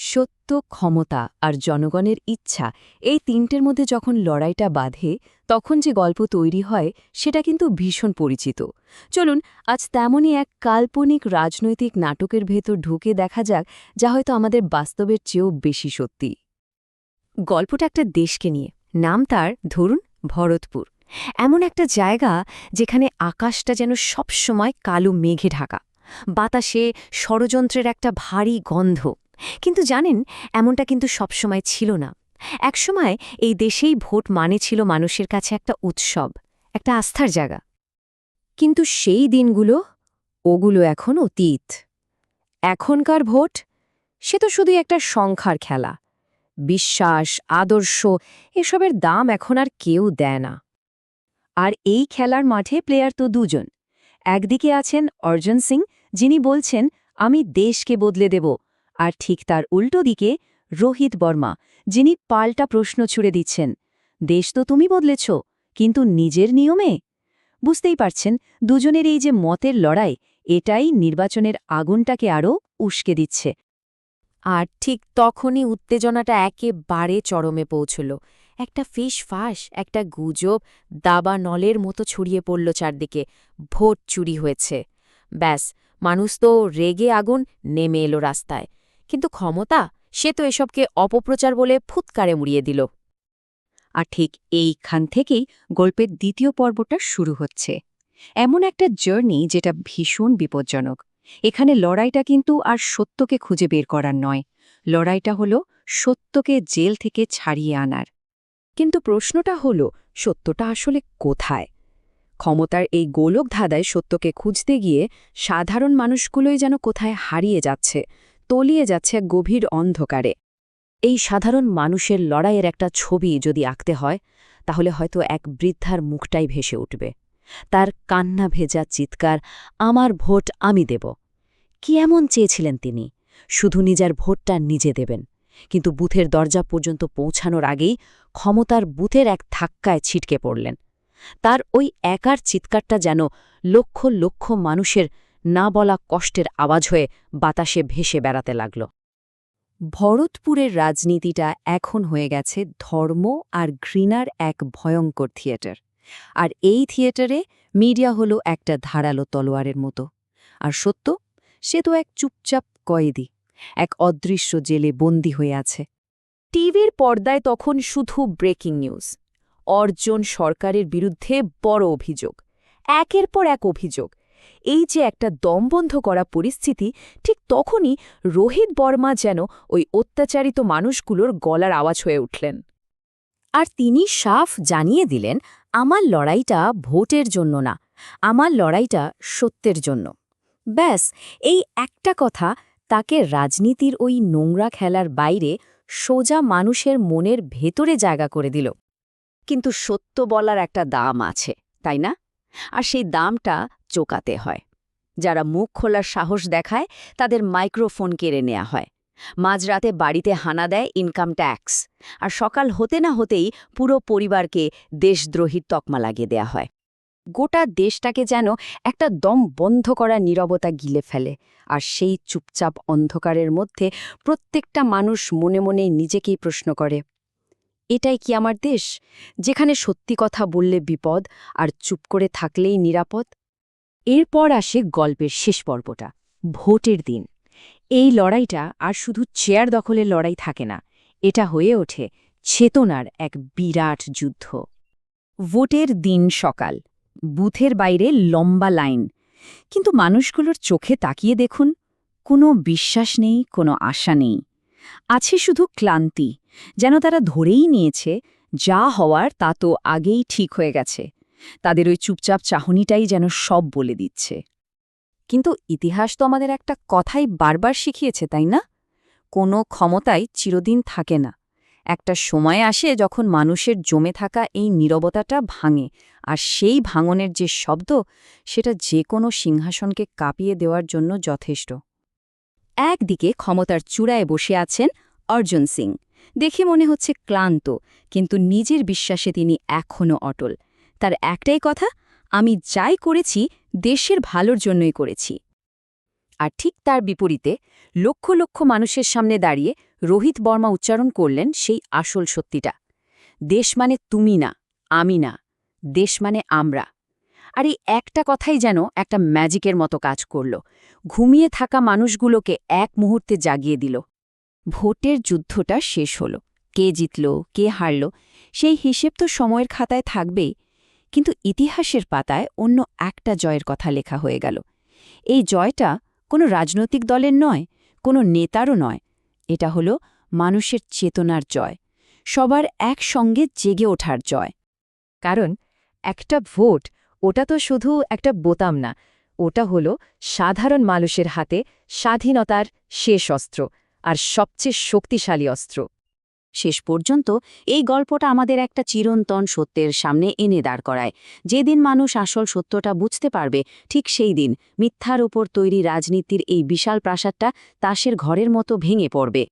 সত্য, ক্ষমতা আর জনগণের ইচ্ছা এই তিনটের মধ্যে যখন লড়াইটা বাধে তখন যে গল্প তৈরি হয় সেটা কিন্তু ভীষণ পরিচিত। চলুন আজ তেমনই এক কাল্পনিক রাজনৈতিক নাটকের ভেতর ঢুকে দেখা যাক, যা হয়তো আমাদের বাস্তবের চেয়েও বেশি সত্যি। গল্পটা একটা দেশকে নিয়ে, নাম তার ধরুন ভরতপুর। এমন একটা জায়গা যেখানে আকাশটা যেন সবসময় কালো মেঘে ঢাকা, বাতাসে ষড়যন্ত্রের একটা ভারী গন্ধ। কিন্তু জানেন, এমনটা কিন্তু সবসময় ছিল না। একসময় এই দেশেই ভোট মানে ছিল মানুষের কাছে একটা উৎসব, একটা আস্থার জায়গা। কিন্তু সেই দিনগুলো, ওগুলো এখন অতীত। এখনকার ভোট, সে তো শুধুই একটা সংখ্যার খেলা। বিশ্বাস, আদর্শ, এসবের দাম এখন আর কেউ দেয় না। আর এই খেলার মাঠে প্লেয়ার তো দুজন। একদিকে আছেন অর্জুন সিং, যিনি বলছেন আমি দেশকে বদলে দেব, আর ঠিক তার উল্টো দিকে রোহিত বর্মা, যিনি পাল্টা প্রশ্ন ছুড়ে দিচ্ছেন, দেশ তো তুমি বদলেছ, কিন্তু নিজের নিয়মে। বুঝতেই পারছেন, দুজনের এই যে মতের লড়াই, এটাই নির্বাচনের আগুনটাকে আরও উস্কে দিচ্ছে। আর ঠিক তখনই উত্তেজনাটা একেবারে চরমে পৌঁছল। একটা ফিসফাস, একটা গুজব দাবানলের মতো ছড়িয়ে পড়ল চারদিকে, ভোট চুরি হয়েছে। ব্যাস, মানুষ তো রেগে আগুন, নেমে এলো রাস্তায়। কিন্তু ক্ষমতা, সে তো এসবকে অপপ্রচার বলে ফুৎকারে উড়িয়ে দিল। আর ঠিক এইখান থেকেই গল্পের দ্বিতীয় পর্বটা শুরু হচ্ছে। এমন একটা জার্নি যেটা ভীষণ বিপজ্জনক। এখানে লড়াইটা কিন্তু আর সত্যকে খুঁজে বের করার নয়, লড়াইটা হলো সত্যকে জেল থেকে ছাড়িয়ে আনার। কিন্তু প্রশ্নটা হলো, সত্যটা আসলে কোথায়? ক্ষমতার এই গোলক ধাঁধায় সত্যকে খুঁজতে গিয়ে সাধারণ মানুষগুলোই যেন কোথায় হারিয়ে যাচ্ছে, তলিয়ে যাচ্ছে এক গভীর অন্ধকারে। এই সাধারণ মানুষের লড়াইয়ের একটা ছবি যদি আঁকতে হয়, তাহলে হয়তো এক বৃদ্ধার মুখটাই ভেসে উঠবে। তার কান্না ভেজা চিৎকার, আমার ভোট আমি দেব। কি এমন চেয়েছিলেন তিনি? শুধু নিজের ভোটটা নিজে দেবেন, কিন্তু বুথের দরজা পর্যন্ত পৌঁছানোর আগেই ক্ষমতার বুথের এক ধাক্কায় ছিটকে পড়লেন। তার ওই একার চিৎকারটা যেন লক্ষ লক্ষ মানুষের না বলা কষ্টের আওয়াজ হয়ে বাতাসে ভেসে বেড়াতে লাগল। ভরতপুরের রাজনীতিটা এখন হয়ে গেছে ধর্ম আর ঘৃণার এক ভয়ঙ্কর থিয়েটার। আর এই থিয়েটারে মিডিয়া হলো একটা ধারালো তলোয়ারের মতো। আর সত্য, সে তো এক চুপচাপ কয়েদি, এক অদৃশ্য জেলে বন্দী হয়ে আছে। টিভির পর্দায় তখন শুধু ব্রেকিং নিউজ। অর্জন সরকারের বিরুদ্ধে বড় অভিযোগ, একের পর এক অভিযোগ। এই যে একটা দমবন্ধ করা পরিস্থিতি, ঠিক তখনই রোহিত বর্মা যেন ওই অত্যাচারিত মানুষগুলোর গলার আওয়াজ হয়ে উঠলেন। আর তিনি সাফ জানিয়ে দিলেন, আমার লড়াইটা ভোটের জন্য না, আমার লড়াইটা সত্যের জন্য। ব্যাস, এই একটা কথা তাকে রাজনীতির ওই নোংরা খেলার বাইরে সোজা মানুষের মনের ভেতরে জায়গা করে দিল। কিন্তু সত্য বলার একটা দাম আছে, তাই না? আর সেই দামটা চোকাতে হয়। যারা মুখ খোলার সাহস দেখায় তাদের মাইক্রোফোন কেড়ে নেওয়া হয়, মাঝরাতে বাড়িতে হানা দেয় ইনকাম ট্যাক্স, আর সকাল হতে না হতেই পুরো পরিবারকে দেশদ্রোহীর তকমা লাগিয়ে দেয়া হয়। গোটা দেশটাকে যেন একটা দম বন্ধ করা নীরবতা গিলে ফেলে। আর সেই চুপচাপ অন্ধকারের মধ্যে প্রত্যেকটা মানুষ মনে মনে নিজেকেই প্রশ্ন করে, এটাই কি আমার দেশ, যেখানে সত্যি কথা বললে বিপদ আর চুপ করে থাকলেই নিরাপদ? এরপর আসে গল্পের শেষ পর্বটা, ভোটের দিন। এই লড়াইটা আর শুধু চেয়ার দখলের লড়াই থাকে না, এটা হয়ে ওঠে চেতনার এক বিরাট যুদ্ধ। ভোটের দিন সকাল, বুথের বাইরে লম্বা লাইন। কিন্তু মানুষগুলোর চোখে তাকিয়ে দেখুন, কোনো বিশ্বাস নেই, কোনো আশা নেই। আছে শুধু ক্লান্তি, যেন তারা ধরেই নিয়েছে যা হওয়ার তা তো আগেই ঠিক হয়ে গেছে। তাদের ওই চুপচাপ চাহনিটাই যেন সব বলে দিচ্ছে। কিন্তু ইতিহাস তো আমাদের একটা কথাই বারবার শিখিয়েছে, তাই না? কোনো ক্ষমতাই চিরদিন থাকে না। একটা সময় আসে যখন মানুষের জমে থাকা এই নীরবতাটা ভাঙে, আর সেই ভাঙনের যে শব্দ, সেটা যে কোনো সিংহাসনকে কাঁপিয়ে দেওয়ার জন্য যথেষ্ট। একদিকে ক্ষমতার চূড়ায় বসে আছেন অর্জুন সিং। দেখে মনে হচ্ছে ক্লান্ত, কিন্তু নিজের বিশ্বাসে তিনি এখনও অটল। তার একটাই কথা, আমি যাই করেছি দেশের ভালোর জন্যই করেছি। আর ঠিক তার বিপরীতে লক্ষ লক্ষ মানুষের সামনে দাঁড়িয়ে রোহিত বর্মা উচ্চারণ করলেন সেই আসল সত্যিটা। দেশ মানে তুমি না, আমি না, দেশ মানে আমরা। আর এই একটা কথাই যেন একটা ম্যাজিকের মতো কাজ করল, ঘুমিয়ে থাকা মানুষগুলোকে এক মুহূর্তে জাগিয়ে দিল। ভোটের যুদ্ধটা শেষ হল, কে জিতল কে হারল সেই হিসেব তো সময়ের খাতায় থাকবেই, কিন্তু ইতিহাসের পাতায় অন্য একটা জয়ের কথা লেখা হয়ে গেল। এই জয়টা কোনো রাজনৈতিক দলের নয়, কোনো নেতারও নয়, এটা হলো মানুষের চেতনার জয়, সবার একসঙ্গে জেগে ওঠার জয়। কারণ একটা ভোট, ওটা তো শুধু একটা বোতাম না, ওটা হলো সাধারণ মানুষের হাতে স্বাধীনতার শেষ অস্ত্র, আর সবচেয়ে শক্তিশালী অস্ত্র। শেষ পর্যন্ত এই গল্পটা আমাদের একটা চিরন্তন সত্যের সামনে এনে দাঁড় করায়। যেদিন মানুষ আসল সত্যটা বুঝতে পারবে, ঠিক সেই দিন মিথ্যার ওপর তৈরি রাজনীতির এই বিশাল প্রাসাদটা তাসের ঘরের মতো ভেঙে পড়বে।